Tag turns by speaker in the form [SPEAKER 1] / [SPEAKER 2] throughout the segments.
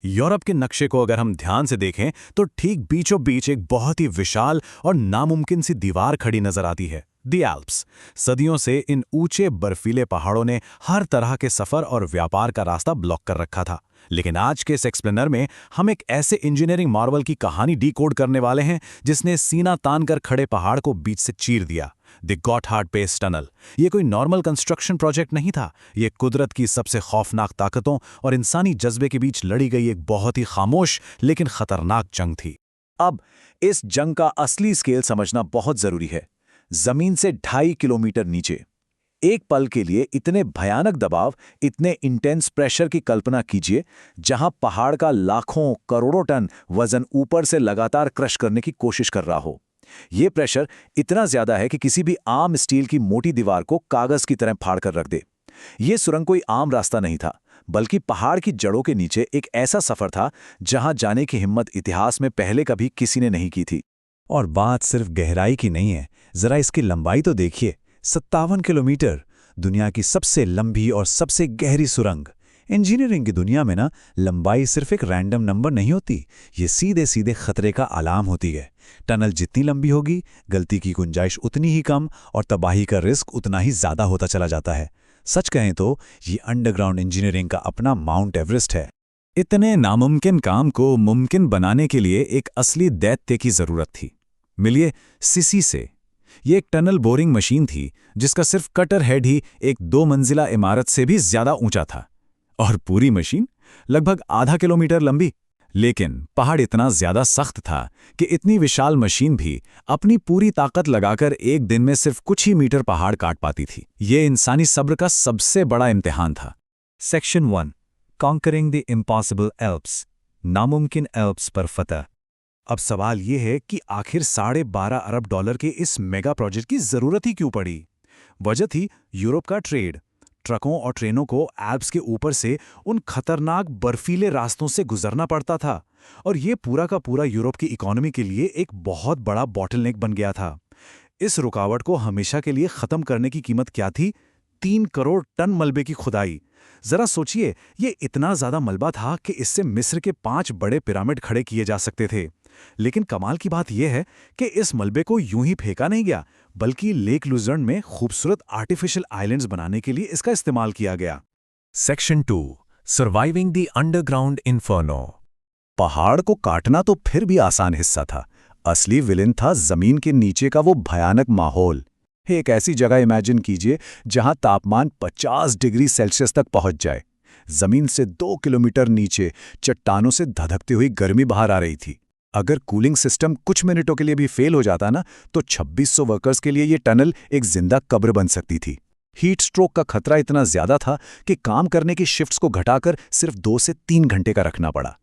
[SPEAKER 1] Europe के नक्शे को अगर हम ध्यान से देखें तो ठीक बीचों बीच एक बहुत ही विशाल और नामुमकिन सी दीवार खड़ी नजर आती है, दी एल्प्स। सदियों से इन ऊंचे बर्फीले पहाड़ों ने हर तरह के सफर और व्यापार का रास्ता ब्लॉक कर रखा था। लेकिन आज के इस एक्सप्लेनर में हम एक ऐसे इंजीनियरिंग मार्वल की कहानी डीकोड करने वाले हैं जिसने सीना तान कर खड़े पहाड़ को बीच से चीर दिया, द गॉटहार्ड पेस टनल। ये कोई नॉर्मल कंस्ट्रक्शन प्रोजेक्ट नहीं था, ये कुदरत की सबसे खौफनाक ताकतों और इंसानी जज्बे के बीच लड़ी गई एक बहुत ही खामोश लेकिन खतरनाक जंग थी।
[SPEAKER 2] अब इस जंग का असली स्केल समझना बहुत जरूरी है। जमीन से 2.5 किलोमीटर नीचे एक पल के लिए इतने भयानक दबाव, इतने इंटेंस प्रेशर की कल्पना कीजिए, जहां पहाड़ का लाखों करोड़ों टन वजन ऊपर से लगातार क्रश करने की कोशिश कर रहा हो। यह प्रेशर इतना ज्यादा है कि किसी भी आम स्टील की मोटी दीवार को कागज की तरह फाड़ कर रख दे। यह सुरंग कोई आम रास्ता नहीं था, बल्कि पहाड़ की जड़ों के नीचे एक ऐसा सफर था जहां जाने की हिम्मत इतिहास में पहले कभी किसी ने नहीं की थी।
[SPEAKER 3] और बात सिर्फ गहराई की नहीं है, जरा इसकी लंबाई तो देखिए, 57 किलोमीटर, दुनिया की सबसे लंबी और सबसे गहरी सुरंग। इंजीनियरिंग की दुनिया में ना, लंबाई सिर्फ एक रैंडम नंबर नहीं होती, ये सीधे सीधे खतरे का अलार्म होती है। टनल जितनी लंबी होगी, गलती की गुंजाइश उतनी ही कम और तबाही का रिस्क उतना ही ज्यादा होता चला जाता है। सच कहें तो ये अंडरग्राउंड इंजीनियरिंग का अपना माउंट एवरेस्ट है।
[SPEAKER 1] इतने नामुमकिन काम को मुमकिन बनाने के लिए एक असली दैत्य की जरूरत थी। मिलिए सिसी से। ये एक टनल बोरिंग मशीन थी जिसका सिर्फ कटर हेड ही एक 2 मंजिला इमारत से भी ज्यादा ऊंचा था, और पूरी मशीन लगभग आधा किलोमीटर लंबी। लेकिन पहाड़ इतना ज्यादा सख्त था कि इतनी विशाल मशीन भी अपनी पूरी ताकत लगाकर एक दिन में सिर्फ कुछ ही मीटर पहाड़ काट पाती थी। ये इंसानी सब्र का सबसे बड़ा इम्तिहान था।
[SPEAKER 3] Section 1, conquering the impossible Alps, नामुमकिन एल्प्स पर फतह।
[SPEAKER 1] अब सवाल ये है कि आखिर $12.5 अरब के इस मेगा प्रोजेक्ट की जरूरत ही क्यों पड़ी? वजह थी यूरोप का ट्रेड। ट्रकों और ट्रेनों को एल्प्स के ऊपर से उन खतरनाक बर्फीले रास्तों से गुजरना पड़ता था, और ये पूरा का पूरा यूरोप की इकोनॉमी के लिए एक बहुत बड़ा बॉटलनेक बन गया था। इस रुकावट को हमेशा के लिए खत्म करने की कीमत क्या थी? 3 करोड़ टन मलबे की खुदाई। जरा सोचिए, ये इतना ज्यादा मलबा था कि इससे मिस्र के 5 बड़े पिरामिड खड़े किए जा सकते थे। लेकिन कमाल की बात यह है कि इस मलबे को यूं ही फेंका नहीं गया, बल्कि लेक लुजर्न में खूबसूरत आर्टिफिशियल आइलैंड्स बनाने के लिए इसका इस्तेमाल किया गया।
[SPEAKER 3] Section 2, surviving the underground inferno.
[SPEAKER 2] पहाड़ को काटना तो फिर भी आसान हिस्सा था, असली विलेन था जमीन के नीचे का वो भयानक माहौल। एक ऐसी जगह इमेजिन कीजिए जहां तापमान 50 डिग्री सेल्सियस तक पहुंच जाए। जमीन से 2 किलोमीटर नीचे चट्टानों से धधकती हुई गर्मी बाहर आ रही थी। अगर कूलिंग सिस्टम कुछ मिनटों के लिए भी फेल हो जाता ना, तो 2600 वर्कर्स के लिए ये टनल एक जिंदा कब्र बन सकती थी। हीट स्ट्रोक का खतरा इतना ज्यादा था कि काम करने की शिफ्ट्स को घटाकर सिर्फ 2 से 3 घंटे का रखना पड़ा।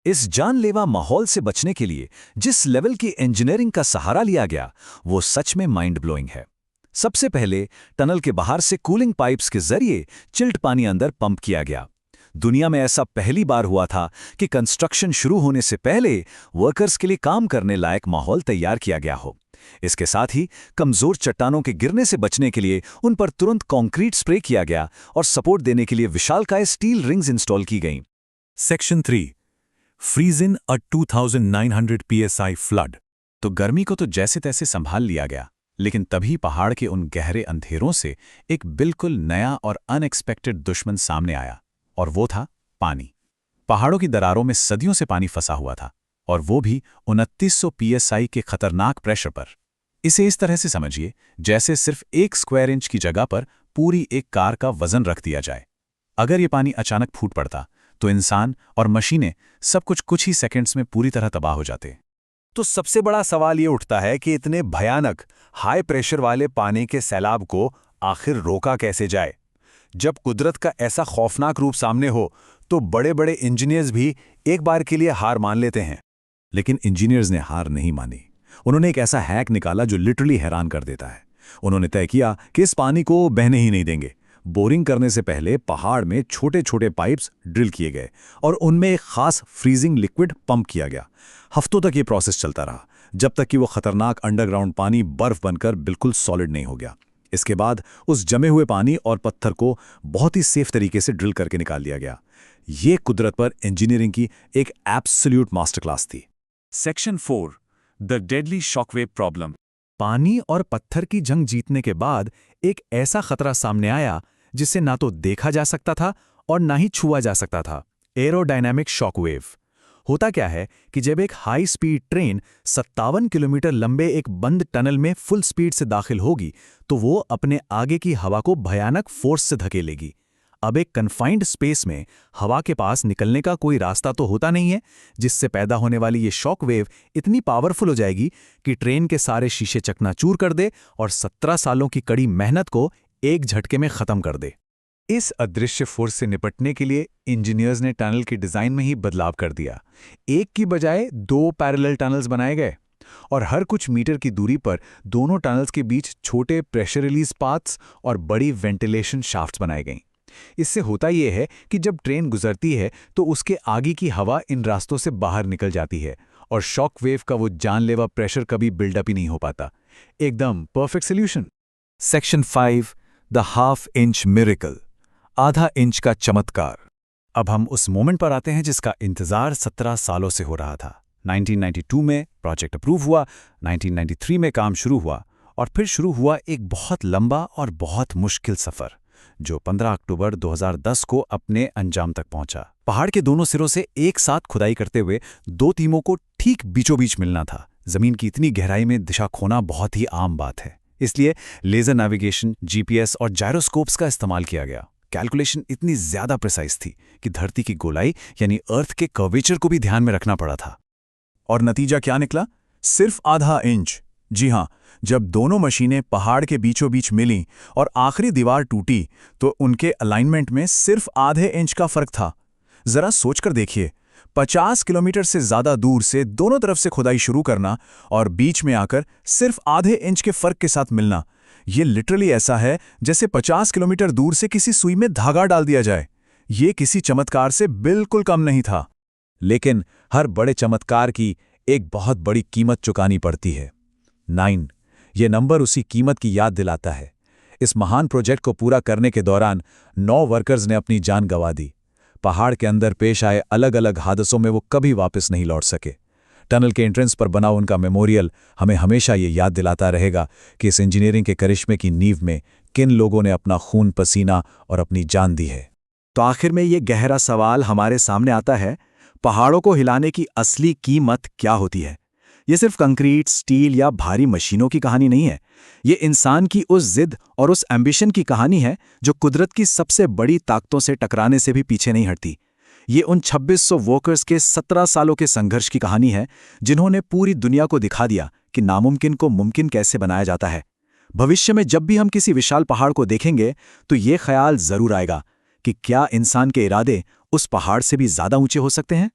[SPEAKER 1] इस जानलेवा माहौल से बचने के लिए जिस लेवल की इंजीनियरिंग का सहारा लिया गया, वो सच में माइंड ब्लोइंग है। सबसे पहले टनल के बाहर से कूलिंग पाइप्स के जरिए चिल्ड पानी अंदर पंप किया गया। दुनिया में ऐसा पहली बार हुआ था कि कंस्ट्रक्शन शुरू होने से पहले वर्कर्स के लिए काम करने लायक माहौल तैयार किया गया हो। इसके साथ ही कमजोर चट्टानों के गिरने से बचने के लिए उन पर तुरंत कंक्रीट स्प्रे किया गया और सपोर्ट देने के लिए विशालकाय स्टील रिंग्स इंस्टॉल की गईं।
[SPEAKER 3] Section 3, freeze in a 2900 psi flood.
[SPEAKER 1] तो गर्मी को तो जैसे तैसे संभाल लिया गया, लेकिन तभी पहाड़ के उन गहरे अंधेरों से एक बिल्कुल नया और अनएक्सपेक्टेड दुश्मन सामने आया, और वो था पानी। पहाड़ों की दरारों में सदियों से पानी फंसा हुआ था, और वो भी 2900 psi के खतरनाक प्रेशर पर। इसे इस तरह से समझिए जैसे सिर्फ 1 स्क्वायर इंच की जगह पर पूरी एक कार का वजन रख दिया जाए। अगर ये पानी अचानक फूट पड़ता तो इंसान और मशीनें सब कुछ ही सेकंड्स में पूरी तरह तबाह हो जाते।
[SPEAKER 2] तो सबसे बड़ा सवाल ये उठता है कि इतने भयानक हाई प्रेशर वाले पानी के सैलाब को आखिर रोका कैसे जाए? जब कुदरत का ऐसा खौफनाक रूप सामने हो तो बड़े बड़े इंजीनियर्स भी एक बार के लिए हार मान लेते हैं।
[SPEAKER 1] लेकिन इंजीनियर्स ने हार नहीं मानी। उन्होंने एक ऐसा हैक निकाला जो लिटरली हैरान कर देता है। उन्होंने तय किया कि इस पानी को बहने ही नहीं देंगे। बोरिंग करने से पहले पहाड़ में छोटे छोटे पाइप्स ड्रिल किए गए और उनमें एक खास फ्रीजिंग लिक्विड पंप किया गया। हफ्तों तक ये प्रोसेस चलता रहा, जब तक कि वो खतरनाक अंडरग्राउंड पानी बर्फ बनकर बिल्कुल सॉलिड नहीं हो गया।
[SPEAKER 2] इसके बाद उस जमे हुए पानी और पत्थर को बहुत ही सेफ तरीके से ड्रिल करके निकाल लिया गया। ये कुदरत पर इंजीनियरिंग की एक एब्सोल्यूट मास्टर क्लास थी। Section 4 the deadly shockwave problem.
[SPEAKER 1] पानी और पत्थर की जंग जीतने के बाद एक ऐसा खतरा सामने आया जिसे ना तो देखा जा सकता था और ना ही छुआ जा सकता था, एरोडायनामिक शॉकवेव। होता क्या है कि जब एक हाई स्पीड ट्रेन 57 किलोमीटर लंबे एक बंद टनल में फुल स्पीड से दाखिल होगी तो वो अपने आगे की हवा को भयानक फोर्स से धकेलेगी। अब एक कन्फाइंड स्पेस में हवा के पास निकलने का कोई रास्ता तो होता नहीं है, जिससे पैदा होने वाली ये शॉक वेव इतनी पावरफुल हो जाएगी कि ट्रेन के सारे शीशे चकनाचूर कर दे और 17 सालों की कड़ी मेहनत को एक झटके में खत्म कर दे।
[SPEAKER 2] इस अदृश्य फोर्स से निपटने के लिए इंजीनियर्स ने टनल की डिजाइन में ही बदलाव कर दिया। एक की बजाय 2 पैरेलल टनल्स बनाए गए और हर कुछ मीटर की दूरी पर दोनों टनल्स के बीच छोटे प्रेशर रिलीज पाथ्स और बड़ी वेंटिलेशन शाफ्ट्स बनाए गए। इससे होता यह है कि जब ट्रेन गुजरती है तो उसके आगे की हवा इन रास्तों से बाहर निकल जाती है और शॉक वेव का वो जानलेवा प्रेशर कभी बिल्डअप ही नहीं हो पाता। एकदम perfect solution.
[SPEAKER 1] Section 5 the half inch miracle, आधा इंच का चमत्कार। अब हम उस मोमेंट पर आते हैं जिसका इंतजार 17 सालों से हो रहा था। 1992 में प्रोजेक्ट अप्रूव हुआ, 1993 में काम शुरू हुआ और फिर शुरू हुआ एक बहुत लंबा और बहुत मुश्किल सफर जो 15 अक्टूबर 2010 को अपने अंजाम तक पहुंचा। पहाड़ के दोनों सिरों से एक साथ खुदाई करते हुए 2 टीमों को ठीक बीचों बीच मिलना था। जमीन की इतनी गहराई में दिशा खोना बहुत ही आम बात है, इसलिए लेजर नेविगेशन, जीपीएस और जायरोस्कोप्स का इस्तेमाल किया गया। कैलकुलेशन इतनी ज्यादा प्रिसाइज थी कि धरती की गोलाई यानी अर्थ के कर्वेचर को भी ध्यान में रखना पड़ा था।
[SPEAKER 2] और नतीजा क्या निकला? सिर्फ आधा इंच। जी हां, जब दोनों मशीनें पहाड़ के बीचों बीच मिलीं और आखिरी दीवार टूटी तो उनके अलाइनमेंट में सिर्फ आधे इंच का फर्क था। जरा सोचकर देखिए, 50 किलोमीटर से ज्यादा दूर से दोनों तरफ से खुदाई शुरू करना और बीच में आकर सिर्फ आधे इंच के फर्क के साथ मिलना, ये लिटरली ऐसा है जैसे 50 किलोमीटर दूर से किसी सुई में धागा डाल दिया जाए। ये किसी चमत्कार से बिल्कुल कम नहीं था। लेकिन हर बड़े चमत्कार की एक बहुत बड़ी कीमत चुकानी पड़ती है। 9 ये नंबर उसी कीमत की याद दिलाता है। इस महान प्रोजेक्ट को पूरा करने के दौरान 9 वर्कर्स ने अपनी जान गंवा दी। पहाड़ के अंदर पेश आए अलग अलग हादसों में वो कभी वापस नहीं लौट सके। टनल के एंट्रेंस पर बना उनका मेमोरियल हमें हमेशा ये याद दिलाता रहेगा कि इस इंजीनियरिंग के करिश्मे की नींव में किन लोगों ने अपना खून पसीना और अपनी जान दी है।
[SPEAKER 1] तो आखिर में ये गहरा सवाल हमारे सामने आता है, पहाड़ों को हिलाने की असली कीमत क्या होती है? ये सिर्फ कंक्रीट, स्टील या भारी मशीनों की कहानी नहीं है। ये इंसान की उस जिद और उस एम्बिशन की कहानी है जो कुदरत की सबसे बड़ी ताकतों से टकराने से भी पीछे नहीं हटती। ये उन 2600 वर्कर्स के 17 सालों के संघर्ष की कहानी है जिन्होंने पूरी दुनिया को दिखा दिया कि नामुमकिन को मुमकिन कैसे बनाया जाता है। भविष्य में जब भी हम किसी विशाल पहाड़ को देखेंगे तो ये ख्याल जरूर आएगा कि क्या इंसान के इरादे उस पहाड़ से भी ज्यादा ऊंचे हो सकते हैं।